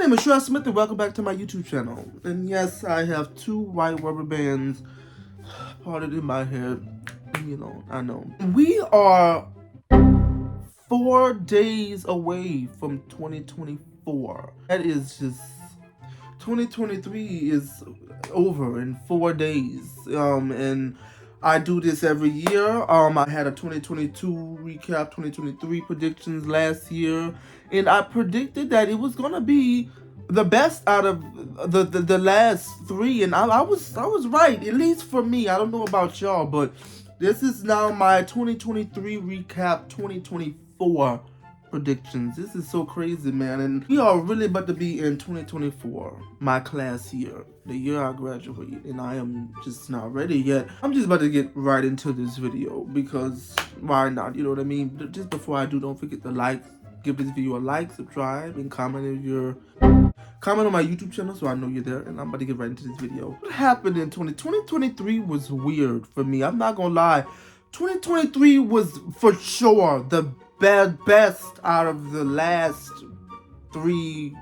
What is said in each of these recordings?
name is Shreya Smith and welcome back to my YouTube channel. And yes, I have two white rubber bands parted in my head. You know, I know. We are 4 days away from 2024. That is just 2023 is over in 4 days. And I do this every year. I had a 2022 recap, 2023 predictions last year, and I predicted that it was gonna be the best out of the last three, and I was right, at least for me. I don't know about y'all, but this is now my 2023 recap, 2024 predictions. This is so crazy, man, and we are really about to be in 2024, my class year, the year I graduate, and I am just not ready yet. I'm just about to get right into this video because why not? You know what I mean? Just before I do, don't forget to give this video a like, subscribe, and comment if you're comment on my YouTube channel so I know you're there, and I'm about to get right into this video. What happened in 2023 was weird for me. I'm not gonna lie. 2023 was for sure the best out of the last 3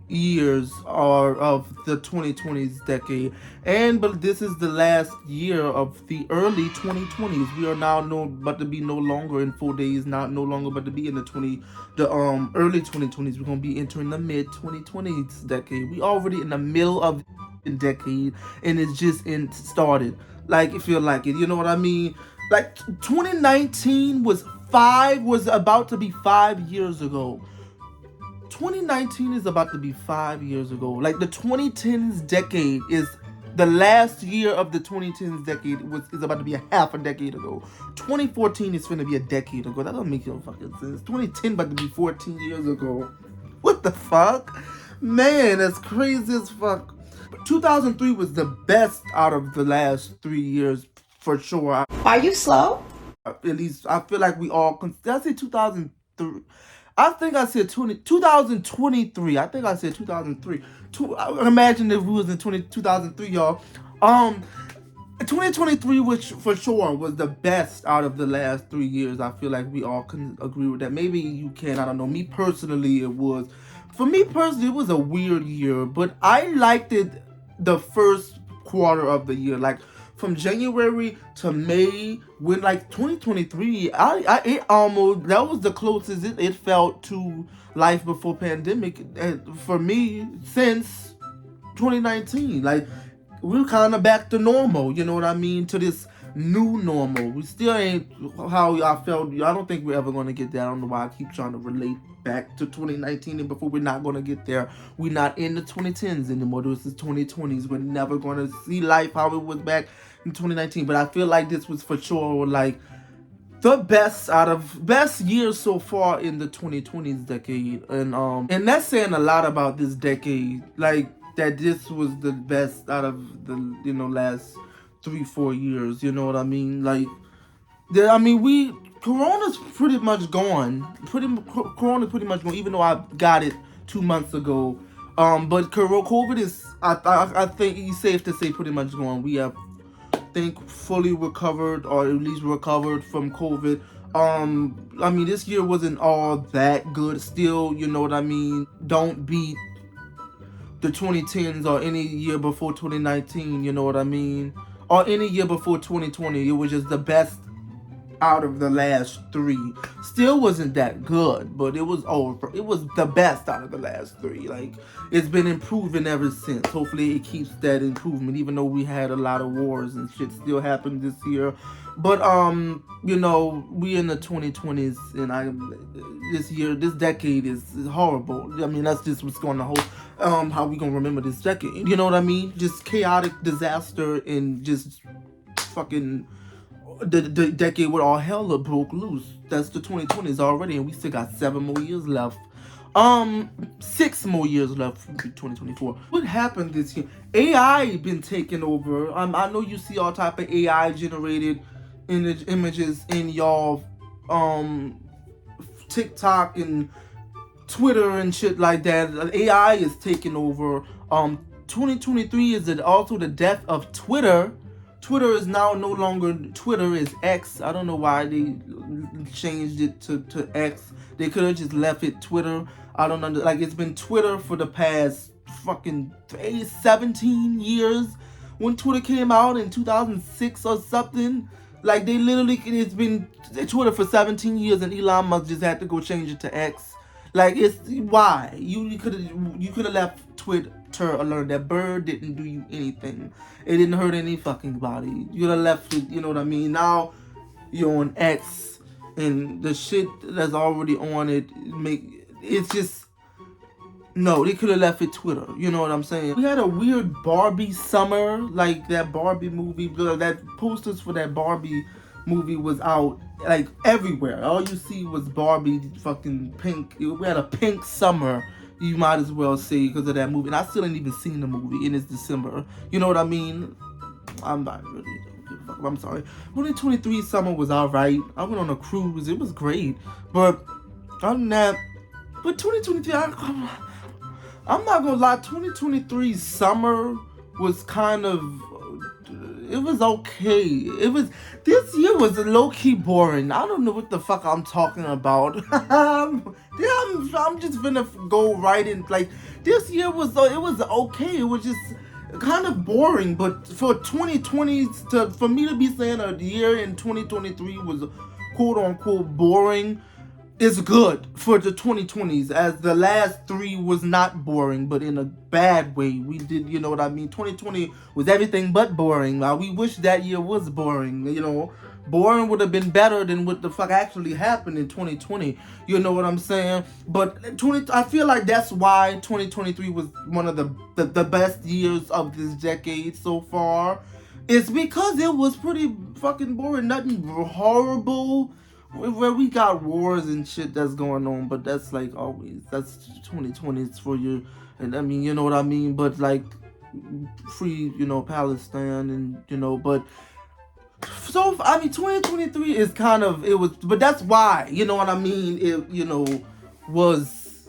years or of the 2020s decade, but this is the last year of the early 2020s. We are now about to be no longer in 4 days, no longer about to be in the early 2020s. We're gonna be entering the mid 2020s decade. We already in the middle of the decade, and it's just started. Like, if you like it, you know what I mean? Like 2019 was about to be 5 years ago. 2019 is about to be 5 years ago. Like, the 2010s decade is the last year of the 2010s decade is about to be a half a decade ago. 2014 is gonna be a decade ago. That doesn't make no fucking sense. 2010 about to be 14 years ago. What the fuck? Man, that's crazy as fuck. But 2003 was the best out of the last 3 years for sure. Are you slow? At least I feel like we all did I say 2003? I think I said 2023. I think I said 2003. Imagine if we was in 2003, y'all. 2023, which for sure was the best out of the last 3 years. I feel like we all can agree with that. Maybe you can. I don't know. Me personally, it was. For me personally, it was a weird year, but I liked it the first quarter of the year. Like, from January to May, when like 2023, it almost, that was the closest it felt to life before pandemic for me since 2019. Like, we're kind of back to normal, you know what I mean? To this new normal. We still ain't how I felt. I don't think we're ever going to get there. I don't know why I keep trying to relate back to 2019 and before. We're not going to get there. We're not in the 2010s anymore. This is 2020s. We're never going to see life how it was back in 2019. But I feel like this was for sure like the best years so far in the 2020s decade. And that's saying a lot about this decade. Like, that this was the best out of the last 3-4 years. You know what I mean? Like, Corona's pretty much gone. Corona's pretty much gone, even though I got it 2 months ago. But COVID is, I think it's safe to say, pretty much gone. We have, fully recovered, or at least recovered from COVID. This year wasn't all that good. Still, you know what I mean? Don't beat the 2010s or any year before 2019, you know what I mean? Or any year before 2020. It was just the best out of the last 3. Still wasn't that good, but it was the best out of the last 3. Like, it's been improving ever since. Hopefully it keeps that improvement, even though we had a lot of wars and shit still happened this year. But we in the 2020s, and this decade is horrible. I mean, that's just what's going to how we gonna remember this decade. You know what I mean? Just chaotic disaster, and just fucking the decade where all hell broke loose. That's the 2020s already, and we still got 7 more years left. 6 more years left for 2024. What happened this year? AI been taking over. I know you see all type of AI generated images in y'all TikTok and Twitter and shit like that. AI is taking over. 2023 is also the death of Twitter. Twitter is now no longer Twitter, is X. I don't know why they changed it to X. They could have just left it Twitter. I don't under like it's been Twitter for the past fucking 17 years. When Twitter came out in 2006 or something, like they literally it's been Twitter for 17 years, and Elon Musk just had to go change it to X. Like it's why you could have left Twitter alone. That bird didn't do you anything. It didn't hurt any fucking body. You could have left it. You know what I mean? Now you're on X, and the shit that's already on it it's just no. They could have left it Twitter. You know what I'm saying? We had a weird Barbie summer, like that Barbie movie. That posters for that Barbie movie was out like everywhere. All you see was Barbie fucking pink. We had a pink summer, you might as well say, because of that movie. And I still ain't even seen the movie, and it's December. You know what I mean? I'm not really. I'm sorry. 2023 summer was alright. I went on a cruise. It was great. But other than that, but 2023, I'm not gonna lie. 2023 summer was kind of. It was okay. This year was low key boring. I don't know what the fuck I'm talking about. I'm just gonna go right in. Like this year was okay. It was just kind of boring. But for 2020, for me to be saying a year in 2023 was quote unquote boring, is good for the 2020s, as the last 3 was not boring, but in a bad way. We did, you know what I mean? 2020 was everything but boring. We wish that year was boring, you know. Boring would have been better than what the fuck actually happened in 2020. You know what I'm saying? But I feel like that's why 2023 was one of the best years of this decade so far. It's because it was pretty fucking boring. Nothing horrible. Where we got wars and shit that's going on, but that's like always. That's 2020s for you. And I mean, you know what I mean? But like free, you know, Palestine, and you know, but so I mean 2023 is kind of, it was, but that's why, you know what I mean, it, you know, was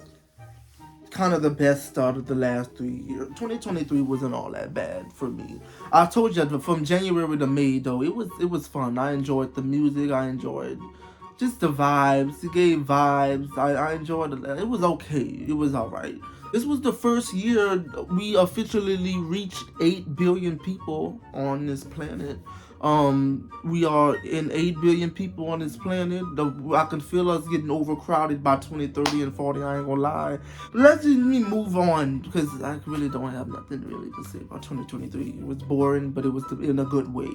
kind of the best start of the last 3 years. 2023 wasn't all that bad for me. I told you from January to May though, it was fun. I enjoyed the music. I enjoyed just the vibes. It gave vibes. I enjoyed it. It was okay. It was alright. This was the first year we officially reached 8 billion people on this planet. We are in 8 billion people on this planet. I can feel us getting overcrowded by 2030 and 40. I ain't gonna lie. But let's just move on, because I really don't have nothing really to say about 2023. It was boring, but it was in a good way.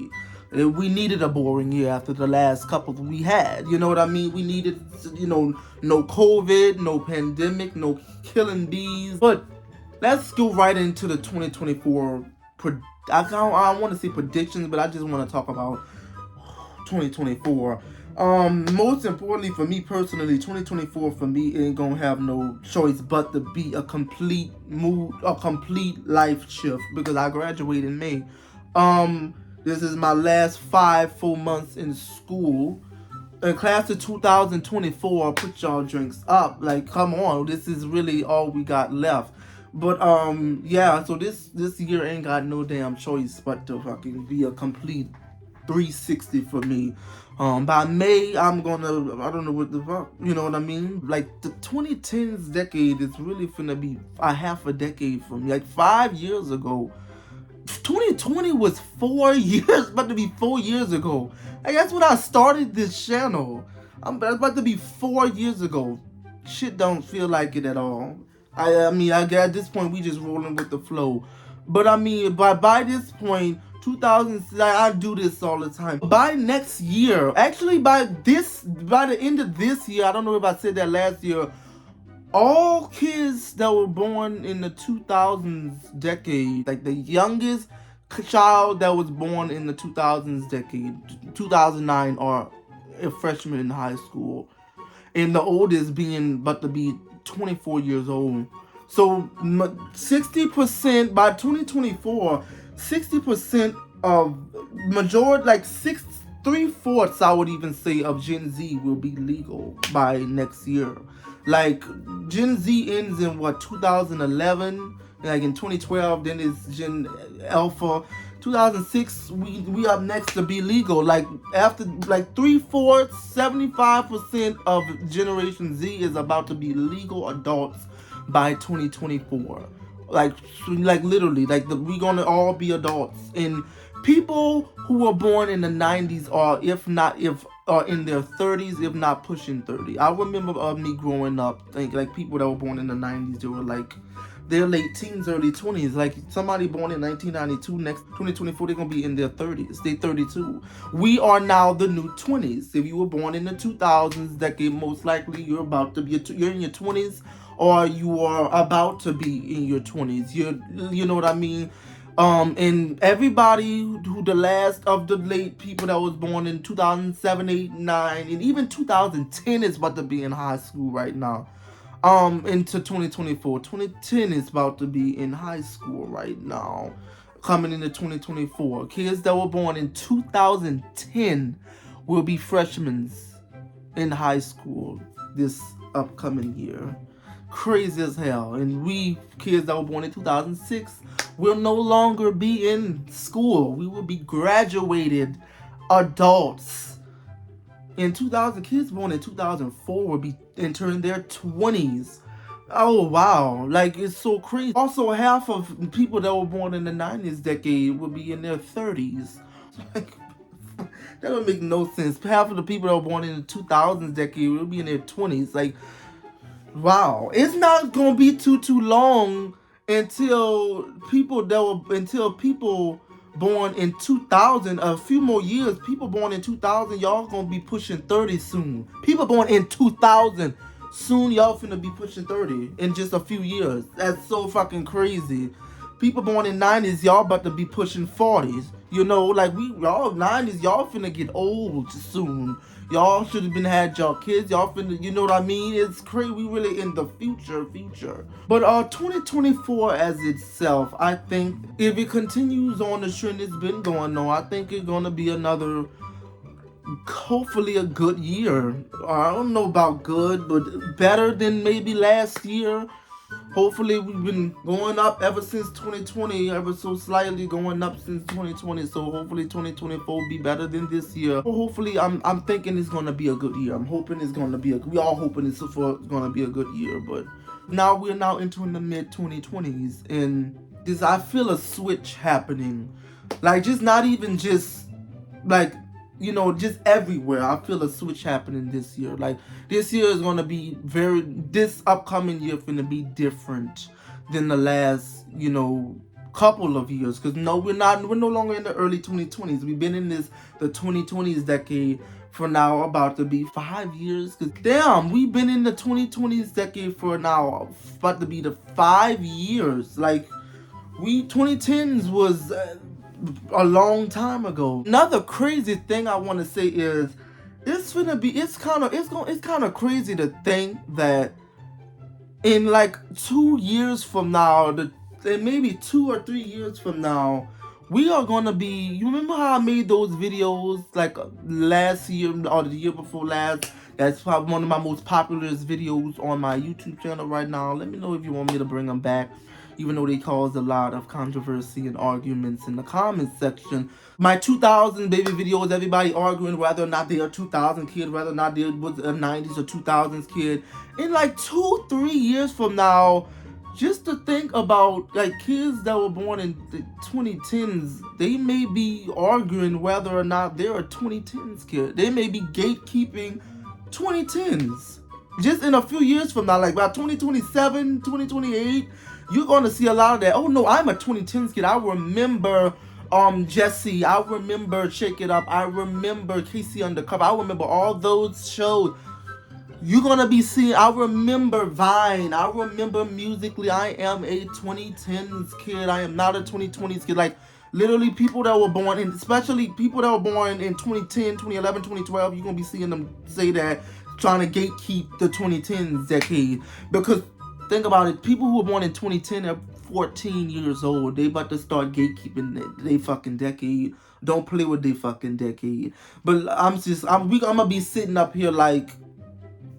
We needed a boring year after the last couple we had. You know what I mean? We needed, you know, no COVID, no pandemic, no killing bees. But let's go right into the 2024 I don't want to say predictions, but I just want to talk about 2024. Most importantly for me personally, 2024 for me ain't gonna have no choice but to be a complete life shift, because I graduate in May. This is my last 5 full months in school. In class of 2024, put y'all drinks up. Like, come on, this is really all we got left. But yeah, so this year ain't got no damn choice but to fucking be a complete 360 for me. By May, I'm gonna, I don't know what the fuck, you know what I mean? Like, the 2010s decade is really finna be a half a decade for me. Like, 5 years ago, 2020 was 4 years, about to be 4 years ago. Like, that's when I started this channel. It's about to be 4 years ago. Shit don't feel like it at all. I mean, I guess at this point we just rolling with the flow. But I mean, by this point, 2000, I do this all the time. By next year, actually by the end of this year, I don't know if I said that last year, all kids that were born in the 2000s decade, like the youngest child that was born in the 2000s decade, 2009, are a freshman in high school, and the oldest being about to be 24 years old. So 60% by 2024, 60% of majority, like 3/4, I would even say, of Gen Z will be legal by next year. Like, Gen Z ends in 2011, like in 2012, then it's Gen Alpha. 2006, we up next to be legal. Like after like 3/4, 75% of Generation Z is about to be legal adults by 2024. Like literally, we gonna all be adults. And people who were born in the 90s are, if in their 30s, if not pushing 30. I remember me growing up, like people that were born in the 90s, they were like their late teens, early 20s. Like somebody born in 1992, next 2024, they're gonna be in their 30s. They 32. We are now the new 20s. If you were born in the 2000s decade, most likely you're in your 20s, or you are about to be in your 20s. You know what I mean? And everybody who the last of the late people that was born in 2007, 8, 9, and even 2010 is about to be in high school right now. Into 2024. 2010 is about to be in high school right now. Coming into 2024. Kids that were born in 2010 will be freshmen in high school this upcoming year. Crazy as hell. And we kids that were born in 2006 will no longer be in school. We will be graduated adults. In 2000, kids born in 2004 will be entering their 20s. Oh wow, like it's so crazy. Also, half of people that were born in the 90s decade will be in their 30s. Like, that would make no sense. Half of the people that were born in the 2000s decade will be in their 20s. Like, wow, it's not gonna be too long until people born in 2000, a few more years, people born in 2000, y'all gonna be pushing 30 soon. People born in 2000, soon y'all finna be pushing 30 in just a few years. That's so fucking crazy. People born in 90s, y'all about to be pushing 40s. You know, like y'all 90s, y'all finna get old soon. Y'all should have had y'all kids. Y'all finna, you know what I mean? It's crazy. We really in the future. But 2024 as itself, I think if it continues on the trend it's been going on, I think it's gonna be another, hopefully a good year. I don't know about good, but better than maybe last year. Hopefully we've been going up ever since 2020, ever so slightly going up since 2020. So hopefully 2024 will be better than this year. Well, hopefully I'm thinking it's gonna be a good year. I'm hoping it's gonna be we all hoping it's gonna be a good year. But now we're entering the mid 2020s, and I feel a switch happening. Like just not even just like, you know, just everywhere. I feel a switch happening this year. Like this year is gonna be this upcoming year gonna be different than the last, you know, couple of years. Cause no, we're no longer in the early 2020s. We've been in the 2020s decade for now about to be 5 years. Cause damn, we've been in the 2020s decade for now about to be the 5 years. Like 2010s was a long time ago. Another crazy thing I want to say is it's kind of crazy to think that in like 2 years from now, and maybe 2 or 3 years from now, we are gonna be. You remember how I made those videos like last year or the year before last? That's probably one of my most popular videos on my YouTube channel right now. Let me know if you want me to bring them back, even though they caused a lot of controversy and arguments in the comments section. My 2000 baby videos, everybody arguing whether or not they are 2000 kid, whether or not they was a 90s or 2000s kid. In like 2-3 years from now, just to think about like kids that were born in the 2010s, they may be arguing whether or not they're a 2010s kid. They may be gatekeeping 2010s. Just in a few years from now, like about 2027, 2028, you're going to see a lot of that. Oh no, I'm a 2010s kid. I remember Jesse. I remember Shake It Up. I remember Casey Undercover. I remember all those shows. You're going to be seeing, I remember Vine. I remember Musically. I am a 2010s kid. I am not a 2020s kid. Like, literally people that were born in, especially people that were born in 2010, 2011, 2012, you're going to be seeing them say that, trying to gatekeep the 2010s decade. Because think about it, people who were born in 2010 are 14 years old. They about to start gatekeeping they fucking decade. Don't play with their fucking decade. But I'm gonna be sitting up here like,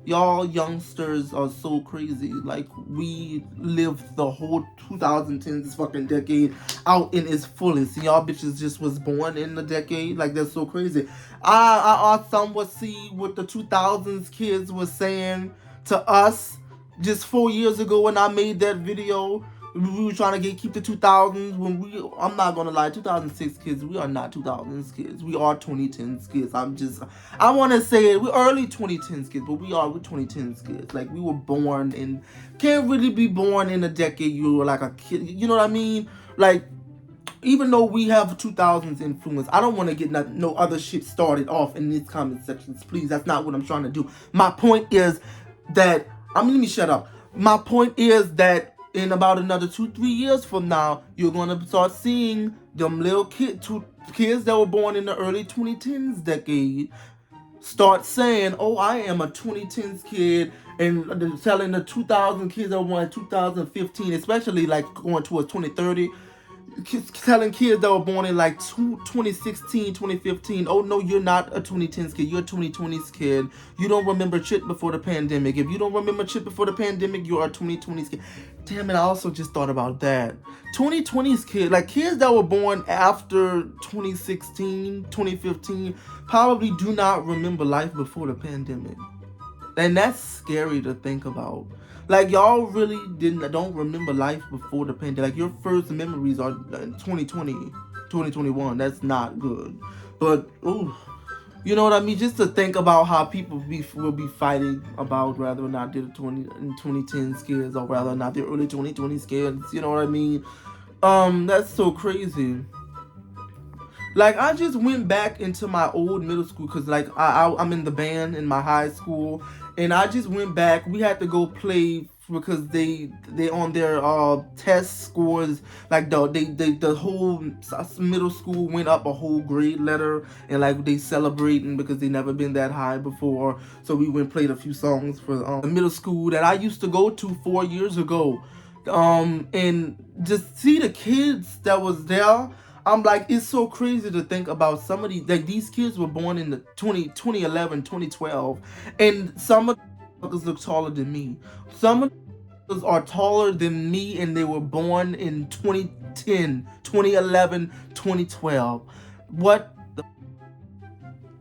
Y'all youngsters are so crazy. Like, we lived the whole 2010s fucking decade out in its fullest. And y'all bitches just was born in the decade. Like, that's so crazy. I somewhat see what the 2000s kids was saying to us just 4 years ago when I made that video. We were trying to keep the 2000s I'm not gonna lie, 2006 kids, we are not 2000s kids. We are 2010s kids. I want to say it, we're early 2010s kids, but we're 2010s kids. Like, we were born in, can't really be born in a decade you were like a kid. You know what I mean? Like, even though we have 2000s influence, I don't want to get no other shit started off in these comment sections, please. That's not what I'm trying to do. My point is that, let me shut up. My point is that in about another 2-3 years from now, you're gonna start seeing them little kids that were born in the early 2010s decade start saying, "Oh, I am a 2010s kid," and telling the 2000 kids that were born in 2015, especially like going towards 2030, telling kids that were born in like 2016, 2015, "Oh no, you're not a 2010s kid, you're a 2020s kid. You don't remember shit before the pandemic. If you don't remember shit before the pandemic, you're a 2020s kid." Damn it, I also just thought about that. 2020s kid, like kids that were born after 2016, 2015, probably do not remember life before the pandemic. And that's scary to think about. Like, y'all really don't remember life before the pandemic. Like, your first memories are 2020, 2021. That's not good. But, ooh, you know what I mean? Just to think about how people will be fighting about whether or not they're 2010s kids or whether or not they're early 2020s kids. You know what I mean? That's so crazy. Like, I just went back into my old middle school because, like, I'm in the band in my high school, and I just went back. We had to go play because they on their test scores, like the whole middle school went up a whole grade letter, and like they celebrating because they never been that high before. So we went and played a few songs for the middle school that I used to go to 4 years ago, and just see the kids that was there. I'm like, it's so crazy to think about some of these, like, these kids were born in the 2011, 2012, and some of them look taller than me. Some of them are taller than me, and they were born in 2010, 2011, 2012. What the,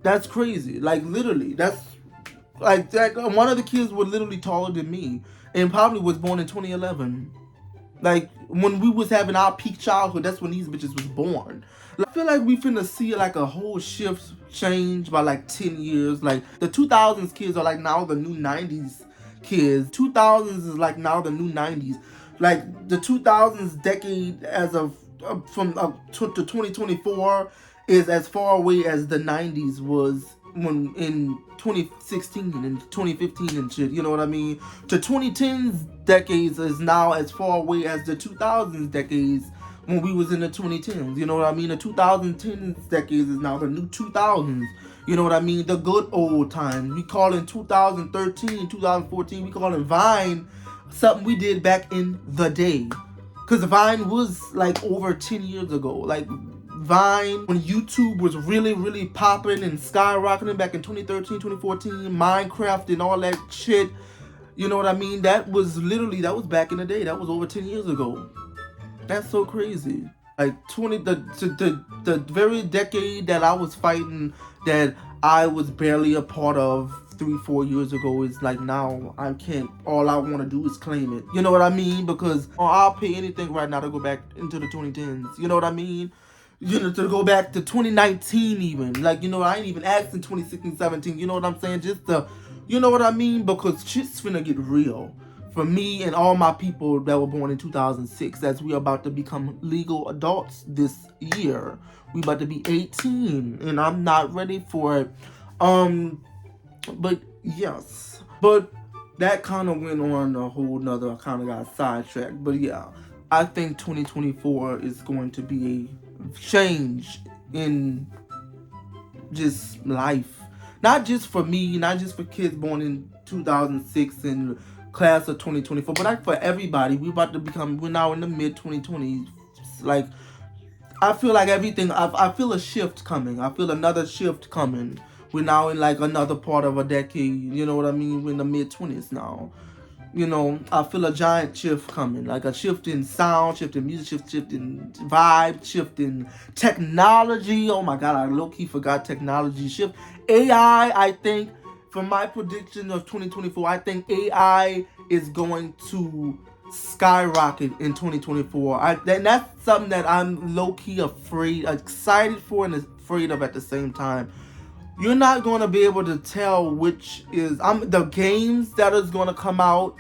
that's crazy. Like, literally, that's, like, one of the kids were literally taller than me, and probably was born in 2011. Like, when we was having our peak childhood, that's when these bitches was born. Like, I feel like we finna see like a whole shift change by like 10 years. Like, the 2000s kids are like now the new 90s kids. 2000s is like now the new 90s. Like, the 2000s decade as of from to 2024 is as far away as the 90s was when in 2016 and 2015 and shit, you know what I mean? The 2010s decades is now as far away as the 2000s decades when we was in the 2010s, you know what I mean? The 2010s decades is now the new 2000s, you know what I mean? The good old times. We call in 2013, 2014, we call in Vine something we did back in the day. Because Vine was like over 10 years ago. Like, Vine, when YouTube was really, really popping and skyrocketing back in 2013, 2014, Minecraft and all that shit, you know what I mean? That was back in the day. That was over 10 years ago. That's so crazy. Like, the very decade that I was fighting, that I was barely a part of 3-4 years ago, is like now I can't. All I want to do is claim it. You know what I mean? Because I'll pay anything right now to go back into the 2010s. You know what I mean? You know, to go back to 2019 even. Like, you know, I ain't even asking 2016, 17. You know what I'm saying? Just to, you know what I mean? Because shit's finna get real. For me and all my people that were born in 2006, as we are about to become legal adults this year. We about to be 18, and I'm not ready for it. But yes. But that kind of went on a whole nother, kind of got sidetracked. But yeah, I think 2024 is going to be a change in just life. Not just for me, not just for kids born in 2006 and class of 2024, but like for everybody. We're now in the mid 2020s. Like, I feel like everything, I feel a shift coming. I feel another shift coming we're now in like another part of a decade. You know what I mean? We're in the mid-20s now. You know, I feel a giant shift coming, like a shift in sound, shift in music, shift in vibe, shift in technology. Oh my God, I low-key forgot technology. Shift AI, I think, for my prediction of 2024, I think AI is going to skyrocket in 2024. And that's something that I'm low-key excited for and afraid of at the same time. You're not going to be able to tell which is the games that is going to come out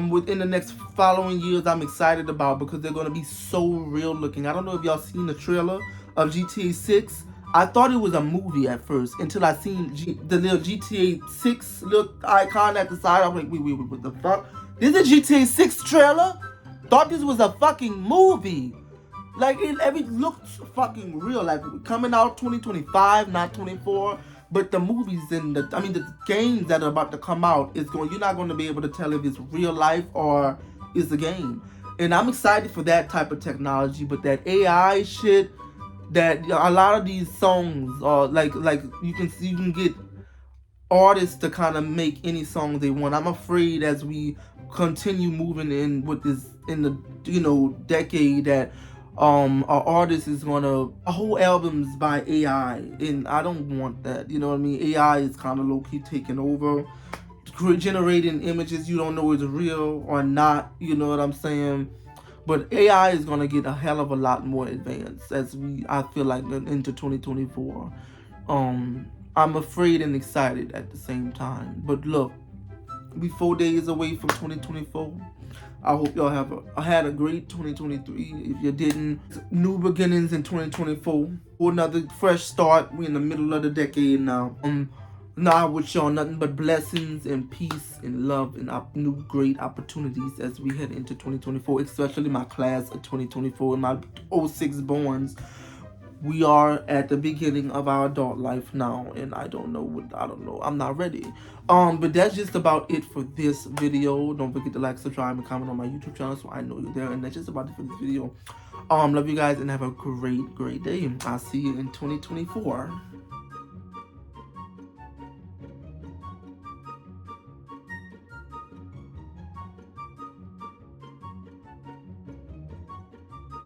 within the next following years. I'm excited about, because they're going to be so real looking. I don't know if y'all seen the trailer of GTA 6. I thought it was a movie at first until I seen the little GTA 6 little icon at the side. I'm like, wait, what the fuck? This is a GTA 6 trailer? Thought this was a fucking movie. Like, it looks fucking real. Like, coming out 2025, not 24. But the movies and the games that are about to come out you're not going to be able to tell if it's real life or it's a game. And I'm excited for that type of technology. But that AI shit, that a lot of these songs are like you can get artists to kind of make any song they want. I'm afraid as we continue moving in with this in the decade that our artist is gonna whole albums by AI, and I don't want that. You know what I mean? AI is kind of low-key taking over, generating images you don't know is real or not. You know what I'm saying? But AI is gonna get a hell of a lot more advanced as I feel like into 2024. I'm afraid and excited at the same time. But look, we 4 days away from 2024. I hope y'all had a great 2023. If you didn't, new beginnings in 2024. For another fresh start. We're in the middle of the decade now. Now I wish y'all nothing but blessings and peace and love and new great opportunities as we head into 2024, especially my class of 2024 and my 06 borns. We are at the beginning of our adult life now, and I don't know. I'm not ready. But that's just about it for this video. Don't forget to like, subscribe, and comment on my YouTube channel so I know you're there. And that's just about it for this video. Love you guys and have a great day. I'll see you in 2024.